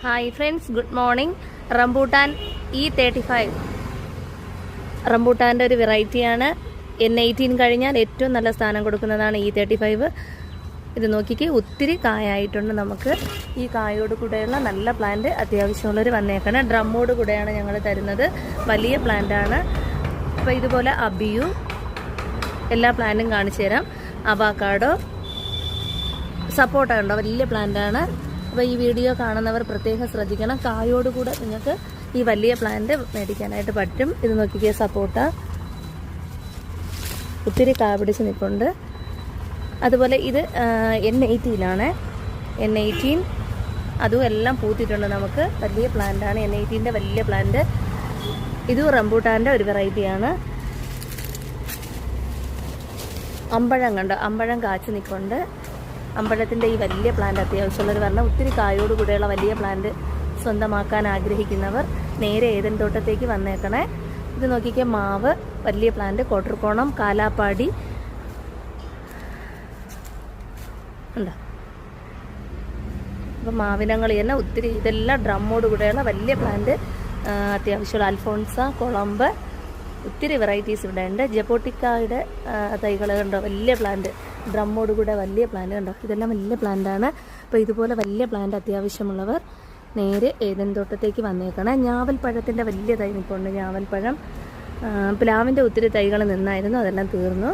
Hi friends, good morning. Rambutan E35 റംബൂട്ടാൻ്റെ ഒരു വെറൈറ്റിയാണ്. N18 കഴിഞ്ഞാൽ ഏറ്റവും നല്ല സ്ഥാനം കൊടുക്കുന്നതാണ് E35. ഇത് നോക്കിക്ക്, ഒത്തിരി കായായിട്ടുണ്ട്. നമുക്ക് ഈ കായോട് കൂടെയുള്ള നല്ല പ്ലാന്റ് അത്യാവശ്യമുള്ളവർ വന്നേക്കണം. ഡ്രമ്മോട് കൂടെയാണ് ഞങ്ങൾ തരുന്നത്. വലിയ പ്ലാന്റാണ്. അപ്പോൾ ഇതുപോലെ അബിയു എല്ലാ പ്ലാന്റും കാണിച്ചു തരാം. അവാക്കാഡോ, സപ്പോട്ട ഉണ്ടോ, വലിയ പ്ലാന്റാണ്. അപ്പോൾ ഈ വീഡിയോ കാണുന്നവർ പ്രത്യേകം ശ്രദ്ധിക്കണം. കായോടുകൂടെ നിങ്ങൾക്ക് ഈ വലിയ പ്ലാന്റ് മേടിക്കാനായിട്ട് പറ്റും. ഇത് നോക്കിക്കേ, സപ്പോട്ട ഒത്തിരി കാ പിടിച്ച് നിൽപ്പുണ്ട്. അതുപോലെ ഇത് N18 N18 അതും എല്ലാം പൂത്തിട്ടുണ്ട്. നമുക്ക് വലിയ പ്ലാന്റാണ് N18ൻ്റെ വലിയ പ്ലാന്റ്. ഇതും റംബൂട്ടാൻ്റെ ഒരു വെറൈറ്റിയാണ്. അമ്പഴം കണ്ടോ, അമ്പഴം കാച്ചു നിൽപ്പുണ്ട്. അമ്പഴത്തിൻ്റെ ഈ വലിയ പ്ലാന്റ് അത്യാവശ്യമുള്ളവർ പറഞ്ഞാൽ ഒത്തിരി കായോട് കൂടെയുള്ള വലിയ പ്ലാന്റ് സ്വന്തമാക്കാൻ ആഗ്രഹിക്കുന്നവർ നേരെ ഏതൻ തോട്ടത്തേക്ക് വന്നേക്കണേ. ഇത് നോക്കിക്കേ, മാവ് വലിയ പ്ലാന്റ്, കോട്ടർക്കോണം, കാലാപ്പാടി ഉണ്ടോ. അപ്പം മാവിനങ്ങൾ തന്നെ ഒത്തിരി, ഇതെല്ലാം ഡ്രമ്മോട് കൂടെയുള്ള വലിയ പ്ലാന്റ് അത്യാവശ്യമുള്ള അൽഫോൺസ, കൊളംബ്, ഒത്തിരി വെറൈറ്റീസ് ഇവിടെ ഉണ്ട്. ജപ്പോട്ടിക്കായുടെ തൈകൾ കണ്ടോ, വലിയ പ്ലാന്റ്, ഡ്രമ്മോട് കൂടെ വലിയ പ്ലാന്റ് കണ്ടോ. ഇതെല്ലാം വലിയ പ്ലാന്റാണ്. അപ്പോൾ ഇതുപോലെ വലിയ പ്ലാന്റ് അത്യാവശ്യമുള്ളവർ നേരെ ഏതൻ തോട്ടത്തേക്ക് വന്നേക്കണം. ഞാവൽപ്പഴത്തിൻ്റെ വലിയ തൈ നിൽപ്പുണ്ട്. ഞാവൽപ്പഴം, പ്ലാവിൻ്റെ ഒത്തിരി തൈകൾ നിന്നായിരുന്നു, അതെല്ലാം തീർന്നു.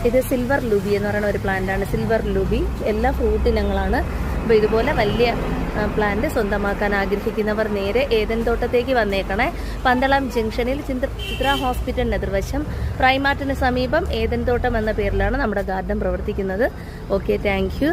ഇത് സിൽവർ ലൂബി എന്ന് പറയുന്ന ഒരു പ്ലാന്റാണ്. സിൽവർ ലൂബി എല്ലാ ഫ്രൂട്ട് ഇനങ്ങളാണ്. അപ്പോൾ ഇതുപോലെ വലിയ പ്ലാന്റ് സ്വന്തമാക്കാൻ ആഗ്രഹിക്കുന്നവർ നേരെ ഏതൻ തോട്ടത്തേക്ക് വന്നേക്കണേ. പന്തളം ജംഗ്ഷനിൽ ചിത്ര ഹോസ്പിറ്റലിന് എതിർവശം പ്രൈമാർട്ടിന് സമീപം ഏതൻ തോട്ടം എന്ന പേരിലാണ് നമ്മുടെ ഗാർഡൻ പ്രവർത്തിക്കുന്നത്. Okay, thank you.